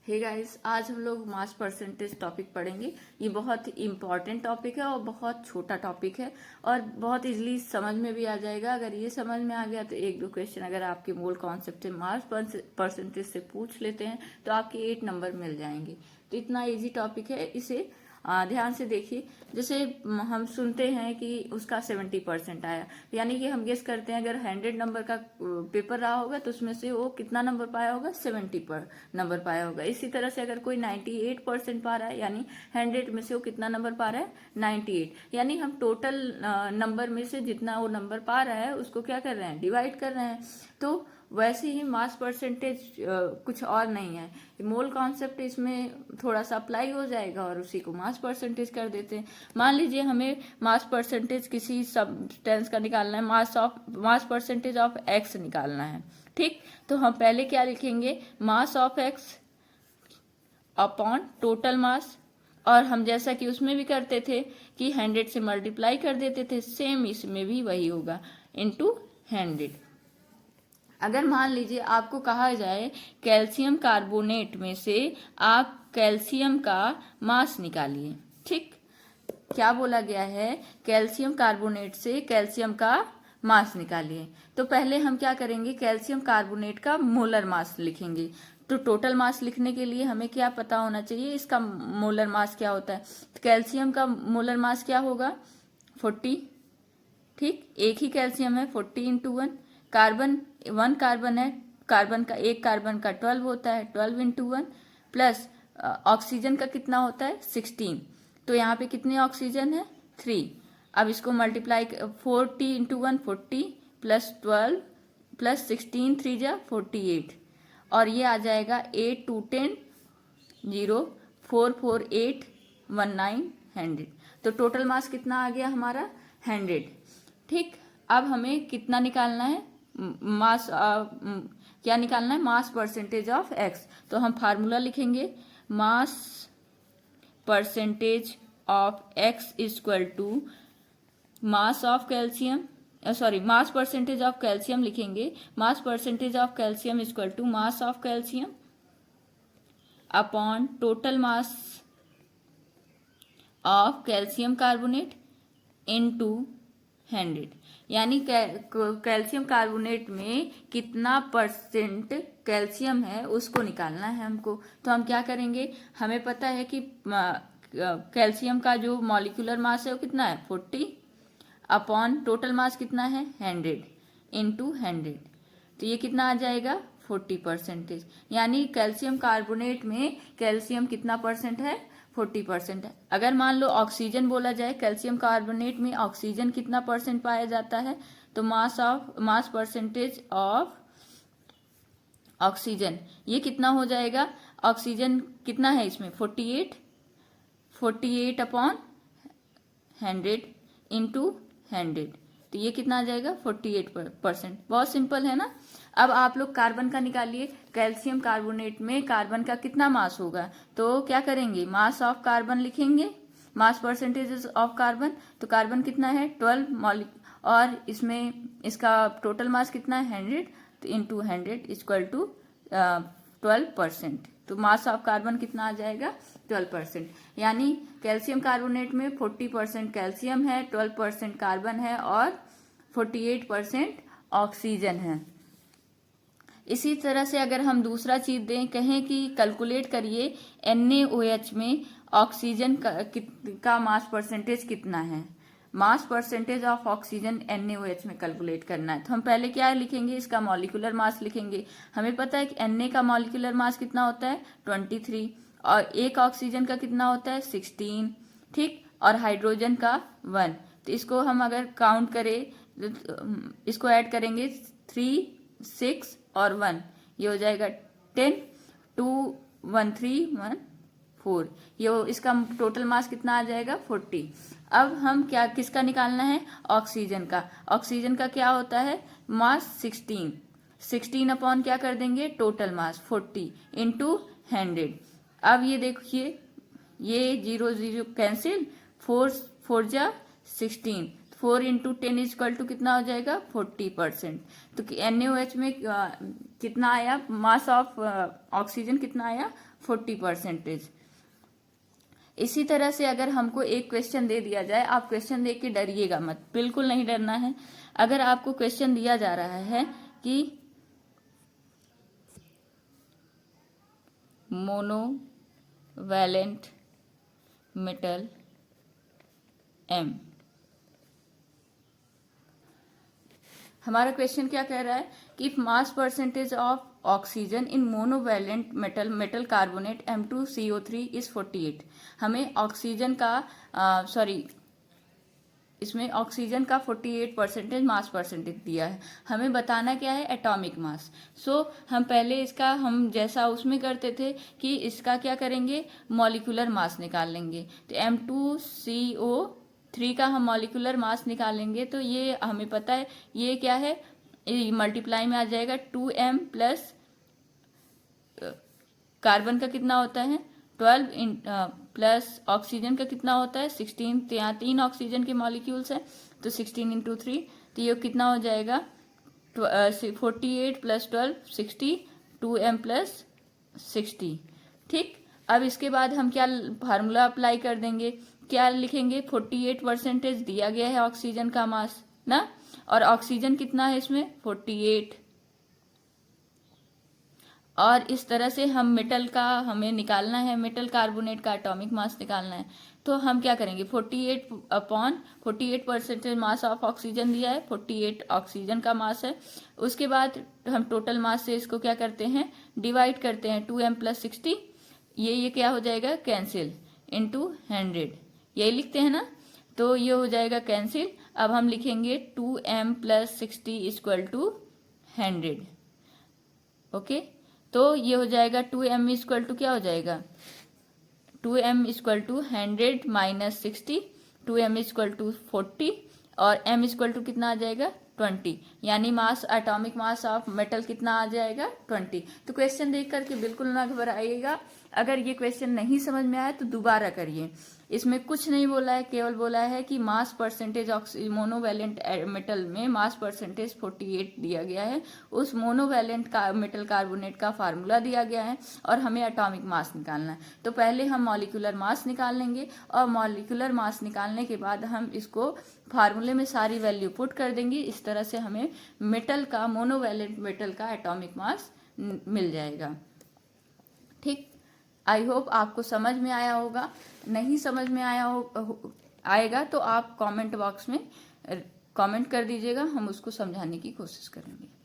Hey guys, आज हम लोग मास परसेंटेज टॉपिक पढ़ेंगे। ये बहुत इम्पॉर्टेंट टॉपिक है और बहुत छोटा टॉपिक है और बहुत इजीली समझ में भी आ जाएगा। अगर ये समझ में आ गया तो एक दो क्वेश्चन अगर आपके मूल कॉन्सेप्ट से मास परसेंटेज से पूछ लेते हैं तो आपके 8 नंबर मिल जाएंगे। तो इतना इजी टॉपिक है, इसे ध्यान से देखिए। जैसे हम सुनते हैं कि उसका 70% आया, यानी कि हम गेस करते हैं अगर 100 नंबर का पेपर रहा होगा तो उसमें से वो कितना नंबर पाया होगा, 70 पर नंबर पाया होगा। इसी तरह से अगर कोई 98% पा रहा है यानी 100 में से वो कितना नंबर पा रहा है, 98। यानी हम टोटल नंबर में से जितना वो नंबर पा रहा है उसको क्या कर रहे हैं, डिवाइड कर रहे हैं। तो वैसे ही मास परसेंटेज कुछ और नहीं है, मोल कॉन्सेप्ट इसमें थोड़ा सा अप्लाई हो जाएगा और उसी को मास परसेंटेज कर देते हैं। मान लीजिए हमें मास परसेंटेज किसी सब्सटेंस का निकालना है, मास परसेंटेज ऑफ एक्स निकालना है। ठीक, तो हम पहले क्या लिखेंगे, mass of x upon total मास। और हम जैसा कि उसमें भी करते थे कि 100 से मल्टीप्लाई कर देते थे, सेम इसमें भी वही होगा, इंटू 100। अगर मान लीजिए आपको कहा जाए कैल्शियम कार्बोनेट में से आप कैल्शियम का मास निकालिए। ठीक, क्या बोला गया है, कैल्शियम कार्बोनेट से कैल्शियम का मास निकालिए। तो पहले हम क्या करेंगे, कैल्शियम कार्बोनेट का मोलर मास लिखेंगे। तो टोटल मास लिखने के लिए हमें क्या पता होना चाहिए, इसका मोलर मास क्या होता है। तो कैल्शियम का मोलर मास क्या होगा, 40। ठीक, एक ही कैल्शियम है, 40 इंटू 1। कार्बन 1 कार्बन है, कार्बन का एक कार्बन का 12 होता है, 12 इंटू 1। प्लस ऑक्सीजन का कितना होता है, 16। तो यहाँ पे कितने ऑक्सीजन है, 3। अब इसको मल्टीप्लाई 40 इंटू 1 40 प्लस 12 प्लस 16 3 जा 48। और ये आ जाएगा 8 2 10 0 4 4 8 1 9 100। तो टोटल मास कितना आ गया हमारा, 100। ठीक, अब हमें कितना निकालना है, मास क्या निकालना है, मास परसेंटेज ऑफ एक्स। तो हम फार्मूला लिखेंगे, mass percentage of X equal to mass of calcium, sorry mass percentage of calcium लिखेंगे। Mass percentage of calcium equal to mass of calcium upon total mass of calcium carbonate into 100। यानी calcium carbonate में कितना percent calcium है उसको निकालना है हमको। तो हम क्या करेंगे, हमें पता है कि कैल्शियम का जो मॉलिक्यूलर मास है वो कितना है, 40 अपॉन टोटल मास कितना है, 100 इंटू 100। तो ये कितना आ जाएगा, 40%। यानी कैल्शियम कार्बोनेट में कैल्शियम कितना परसेंट है, 40% है। अगर मान लो ऑक्सीजन बोला जाए, कैल्शियम कार्बोनेट में ऑक्सीजन कितना परसेंट पाया जाता है, तो मास परसेंटेज ऑफ ऑक्सीजन ये कितना हो जाएगा, ऑक्सीजन कितना है इसमें, 48 अपॉन 100 इंटू 100। तो ये कितना आ जाएगा, 48%। बहुत सिंपल है ना। अब आप लोग कार्बन का निकालिए, कैल्शियम कार्बोनेट में कार्बन का कितना मास होगा। तो क्या करेंगे, मास ऑफ कार्बन लिखेंगे, मास परसेंटेज ऑफ कार्बन। तो कार्बन कितना है, 12 और इसमें इसका टोटल मास कितना है, 100। तो इंटू 100 इक्वल टू 12%। तो मास ऑफ कार्बन कितना आ जाएगा, 12%। यानी कैल्शियम कार्बोनेट में 40% कैल्शियम है, 12% कार्बन है और 48% ऑक्सीजन है। इसी तरह से अगर हम दूसरा चीज दें, कहें कि कैलकुलेट करिए NaOH में ऑक्सीजन का मास परसेंटेज कितना है, मास परसेंटेज ऑफ ऑक्सीजन NaOH में कैलकुलेट करना है। तो हम पहले क्या लिखेंगे, इसका मॉलिक्यूलर मास लिखेंगे। हमें पता है कि Na का मॉलिक्यूलर मास कितना होता है, 23। और एक ऑक्सीजन का कितना होता है, 16। ठीक, और हाइड्रोजन का 1। तो इसको हम अगर काउंट करें, इसको ऐड करेंगे 3 6 और 1, ये हो जाएगा 10 2 1 3 1 4। ये इसका टोटल मास कितना आ जाएगा, 40। अब हम क्या किसका निकालना है, ऑक्सीजन का। ऑक्सीजन का क्या होता है, मास 16 अपॉन क्या कर देंगे, टोटल मास 40 इंटू 100। अब ये देखिए, ये 0 0 कैंसिल, 4 4 जा 16, 4 इंटू 10 इजक्वल टू कितना हो जाएगा 40%। तो NaOH में कितना आया, मास ऑफ ऑक्सीजन कितना आया 40%। इसी तरह से अगर हमको एक क्वेश्चन दे दिया जाए, आप क्वेश्चन देख के डरिएगा मत, बिल्कुल नहीं डरना है। अगर आपको क्वेश्चन दिया जा रहा है कि मोनोवैलेंट मेटल M, हमारा क्वेश्चन क्या कह रहा है कि if mass percentage of oxygen in monovalent metal carbonate M2CO3 is 48। हमें ऑक्सीजन का इसमें ऑक्सीजन का 48% मास परसेंटेज दिया है, हमें बताना क्या है एटॉमिक मास। हम पहले इसका हम जैसा उसमें करते थे कि इसका क्या करेंगे मॉलिक्यूलर मास निकाल लेंगे। तो M2CO3 का हम मॉलिक्यूलर मास निकालेंगे तो ये हमें पता है ये क्या है, मल्टीप्लाई में आ जाएगा 2m प्लस कार्बन का कितना होता है 12 प्लस ऑक्सीजन का कितना होता है 16। यहाँ 3 ऑक्सीजन के मॉलिक्यूल्स हैं तो 16 इंटू 3, तो ये कितना हो जाएगा 48 प्लस 12 60, 2m प्लस 60। ठीक, अब इसके बाद हम क्या फार्मूला अप्लाई कर देंगे, क्या लिखेंगे 48% दिया गया है ऑक्सीजन का मास ना, और ऑक्सीजन कितना है इसमें 48, और इस तरह से हम मेटल का हमें निकालना है, मेटल कार्बोनेट का एटॉमिक मास निकालना है। तो हम क्या करेंगे 48% मास ऑफ ऑक्सीजन दिया है, 48 ऑक्सीजन का मास है। उसके बाद हम टोटल मास से इसको क्या करते हैं डिवाइड करते हैं 2m प्लस 60, ये क्या हो जाएगा कैंसिल इंटू 100, यही लिखते हैं ना, तो ये हो जाएगा कैंसिल। अब हम लिखेंगे 2m plus 60 equal to 100। Okay, तो ये हो जाएगा 2m इक्वल टू क्या हो जाएगा 2m equal to 100 minus 60, 2m equal to 40 और m इक्वल टू कितना आ जाएगा 20, यानी mass atomic mass of metal कितना आ जाएगा 20। तो क्वेश्चन देख करके बिल्कुल ना घबराइएगा, अगर ये क्वेश्चन नहीं समझ में आया तो दोबारा करिए। इसमें कुछ नहीं बोला है, केवल बोला है कि मास परसेंटेज मोनोवैलेंट मेटल में मास परसेंटेज 48 दिया गया है, उस मोनोवैलेंट का मेटल कार्बोनेट का फार्मूला दिया गया है और हमें एटॉमिक मास निकालना है। तो पहले हम मॉलिक्यूलर मास निकाल लेंगे और मॉलिक्यूलर मास निकालने के बाद हम इसको फार्मूले में सारी वैल्यू पुट कर देंगे, इस तरह से हमें मेटल का मोनोवैलेंट मेटल का एटॉमिक मास मिल जाएगा। ठीक, आई होप आपको समझ में आया होगा, नहीं समझ में आएगा तो आप कमेंट बॉक्स में कमेंट कर दीजिएगा, हम उसको समझाने की कोशिश करेंगे।